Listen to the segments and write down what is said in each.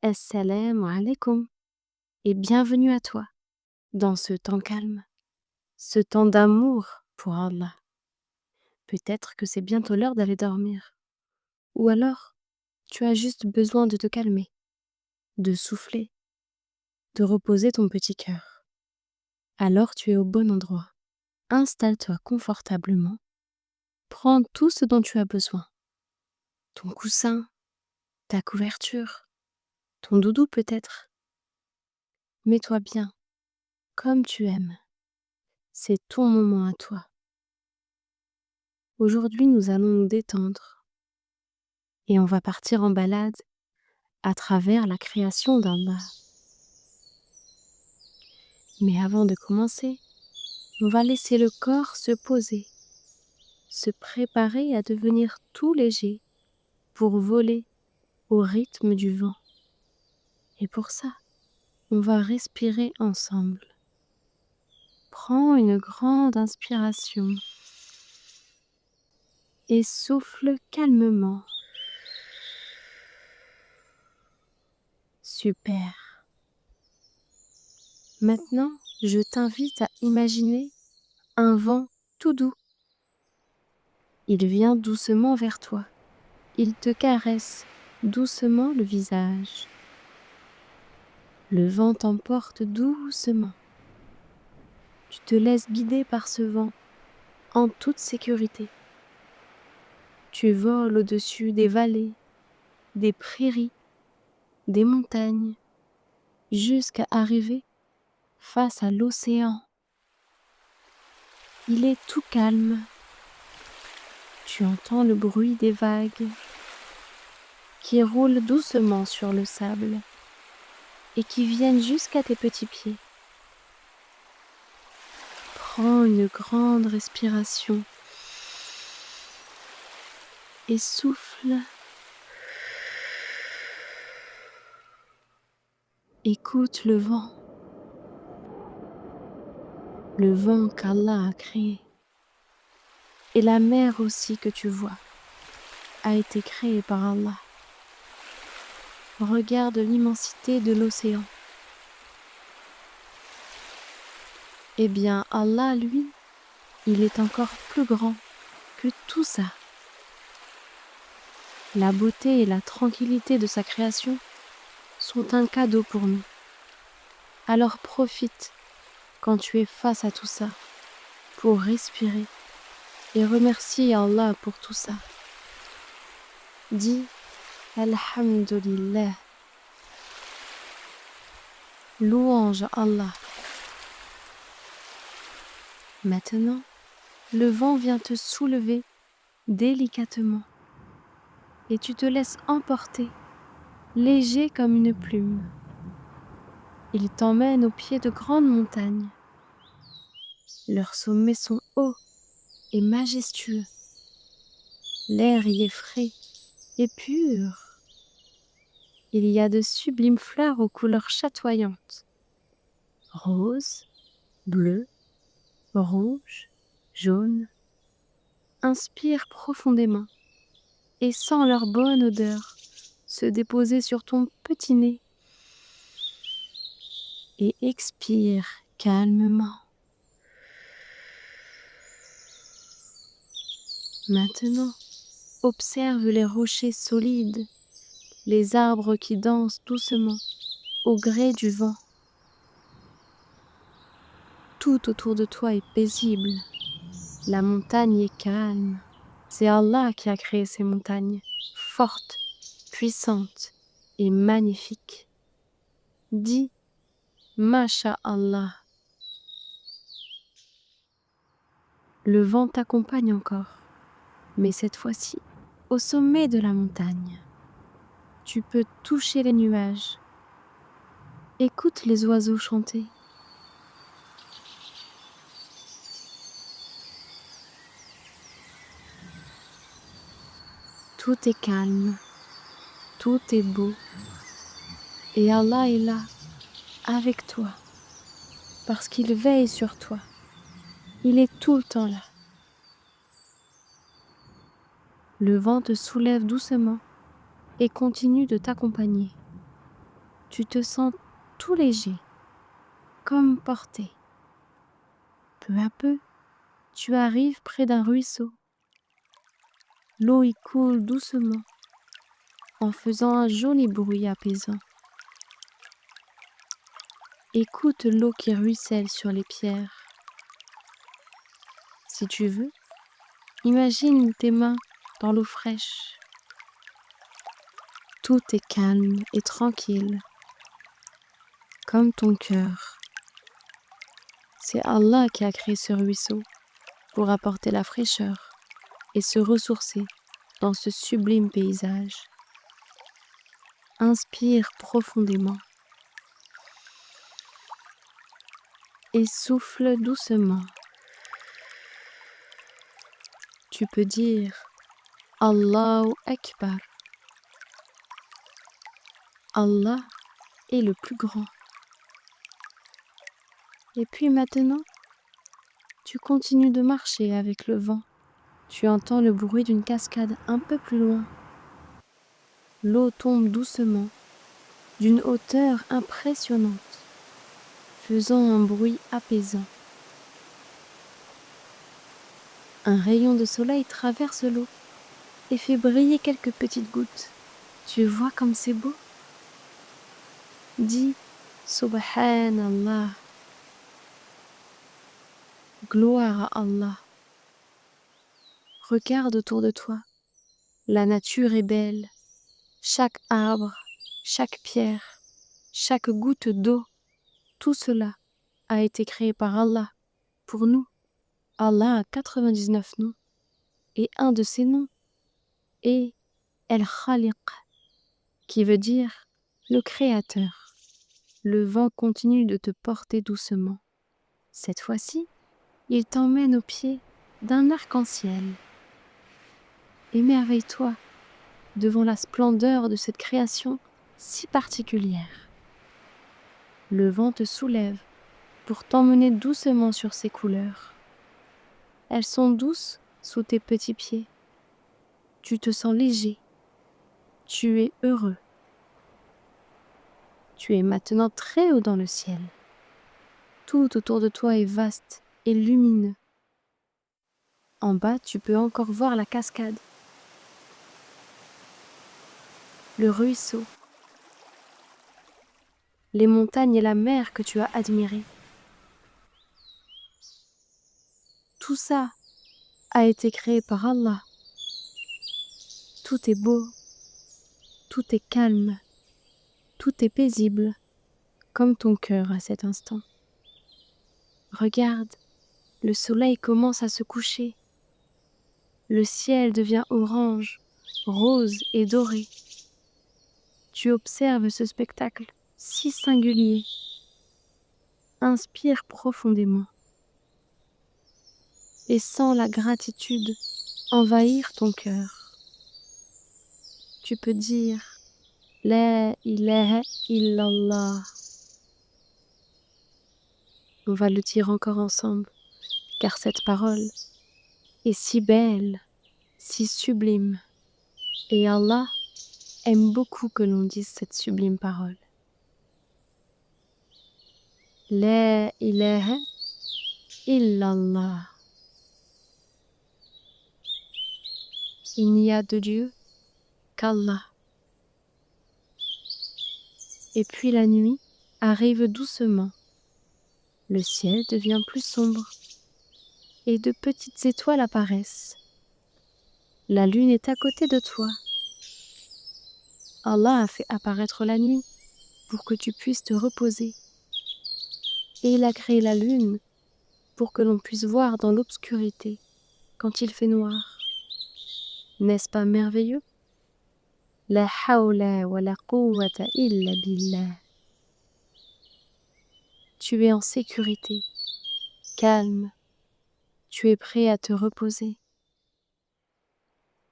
Assalamu alaikum et bienvenue à toi dans ce temps calme, ce temps d'amour pour Allah. Peut-être que c'est bientôt l'heure d'aller dormir. Ou alors, tu as juste besoin de te calmer, de souffler, de reposer ton petit cœur. Alors tu es au bon endroit. Installe-toi confortablement. Prends tout ce dont tu as besoin. Ton coussin, ta couverture, ton doudou peut-être. Mets-toi bien, comme tu aimes. C'est ton moment à toi. Aujourd'hui, nous allons nous détendre et on va partir en balade à travers la création d'Allah. Mais avant de commencer, on va laisser le corps se poser, se préparer à devenir tout léger pour voler au rythme du vent. Et pour ça, on va respirer ensemble. Prends une grande inspiration et souffle calmement. Super. Maintenant, je t'invite à imaginer un vent tout doux. Il vient doucement vers toi. Il te caresse doucement le visage. Le vent t'emporte doucement. Tu te laisses guider par ce vent en toute sécurité. Tu voles au-dessus des vallées, des prairies, des montagnes, jusqu'à arriver face à l'océan. Il est tout calme. Tu entends le bruit des vagues qui roulent doucement sur le sable et qui viennent jusqu'à tes petits pieds. Prends une grande respiration et souffle. Écoute le vent qu'Allah a créé. Et la mer aussi que tu vois a été créée par Allah. Regarde l'immensité de l'océan. Eh bien, Allah, lui, il est encore plus grand que tout ça. La beauté et la tranquillité de sa création sont un cadeau pour nous. Alors profite quand tu es face à tout ça pour respirer et remercie Allah pour tout ça. Dis Alhamdulillah. Louange à Allah. Maintenant, le vent vient te soulever délicatement et tu te laisses emporter, léger comme une plume. Il t'emmène au pied de grandes montagnes. Leurs sommets sont hauts et majestueux. L'air y est frais et pur. Il y a de sublimes fleurs aux couleurs chatoyantes. Rose, bleu, rouge, jaune. Inspire profondément et sens leur bonne odeur se déposer sur ton petit nez. Et expire calmement. Maintenant, observe les rochers solides, les arbres qui dansent doucement au gré du vent. Tout autour de toi est paisible. La montagne est calme. C'est Allah qui a créé ces montagnes, fortes, puissantes et magnifiques. Dis Masha'Allah. Le vent t'accompagne encore, mais cette fois-ci, au sommet de la montagne. Tu peux toucher les nuages. Écoute les oiseaux chanter. Tout est calme, tout est beau. Et Allah est là, avec toi, parce qu'il veille sur toi. Il est tout le temps là. Le vent te soulève doucement et continue de t'accompagner. Tu te sens tout léger, comme porté. Peu à peu, tu arrives près d'un ruisseau. L'eau y coule doucement, en faisant un joli bruit apaisant. Écoute l'eau qui ruisselle sur les pierres. Si tu veux, imagine tes mains dans l'eau fraîche. Tout est calme et tranquille, comme ton cœur. C'est Allah qui a créé ce ruisseau pour apporter la fraîcheur et se ressourcer dans ce sublime paysage. Inspire profondément et souffle doucement. Tu peux dire Allahu Akbar. Allah est le plus grand. Et puis maintenant, tu continues de marcher avec le vent. Tu entends le bruit d'une cascade un peu plus loin. L'eau tombe doucement, d'une hauteur impressionnante, faisant un bruit apaisant. Un rayon de soleil traverse l'eau et fait briller quelques petites gouttes. Tu vois comme c'est beau? Dis Subhanallah. Gloire à Allah. Regarde autour de toi. La nature est belle. Chaque arbre, chaque pierre, chaque goutte d'eau, tout cela a été créé par Allah pour nous. Allah a 99 noms et un de ces noms est El-Khaliq, qui veut dire le Créateur. Le vent continue de te porter doucement. Cette fois-ci, il t'emmène au pied d'un arc-en-ciel. Émerveille-toi devant la splendeur de cette création si particulière. Le vent te soulève pour t'emmener doucement sur ses couleurs. Elles sont douces sous tes petits pieds. Tu te sens léger. Tu es heureux. Tu es maintenant très haut dans le ciel. Tout autour de toi est vaste et lumineux. En bas, tu peux encore voir la cascade, le ruisseau, les montagnes et la mer que tu as admirées. Tout ça a été créé par Allah. Tout est beau, tout est calme, tout est paisible, comme ton cœur à cet instant. Regarde, le soleil commence à se coucher. Le ciel devient orange, rose et doré. Tu observes ce spectacle si singulier. Inspire profondément et sens la gratitude envahir ton cœur. Tu peux dire La ilaha illallah. On va le dire encore ensemble, car cette parole est si belle, si sublime, et Allah aime beaucoup que l'on dise cette sublime parole. La ilaha illallah. Il n'y a de Dieu qu'Allah. Et puis la nuit arrive doucement. Le ciel devient plus sombre et de petites étoiles apparaissent. La lune est à côté de toi. Allah a fait apparaître la nuit pour que tu puisses te reposer. Et il a créé la lune pour que l'on puisse voir dans l'obscurité quand il fait noir. N'est-ce pas merveilleux? La hawla wa la quwwata illa billah. Tu es en sécurité, calme, tu es prêt à te reposer.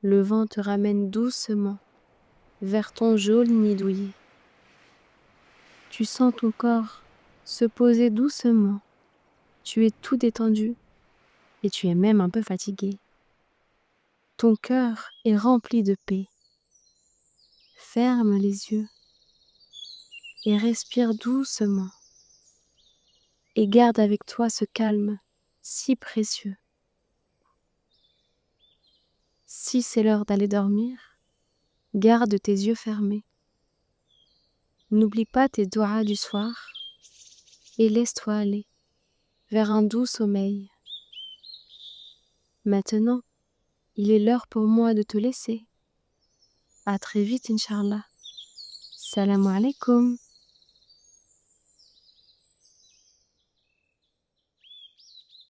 Le vent te ramène doucement vers ton joli nid douillet. Tu sens ton corps se poser doucement. Tu es tout détendu et tu es même un peu fatigué. Ton cœur est rempli de paix. Ferme les yeux et respire doucement. Et garde avec toi ce calme si précieux. Si c'est l'heure d'aller dormir, garde tes yeux fermés. N'oublie pas tes douas du soir et laisse-toi aller vers un doux sommeil. Maintenant, il est l'heure pour moi de te laisser. À très vite, Inch'Allah. Salam alaikum.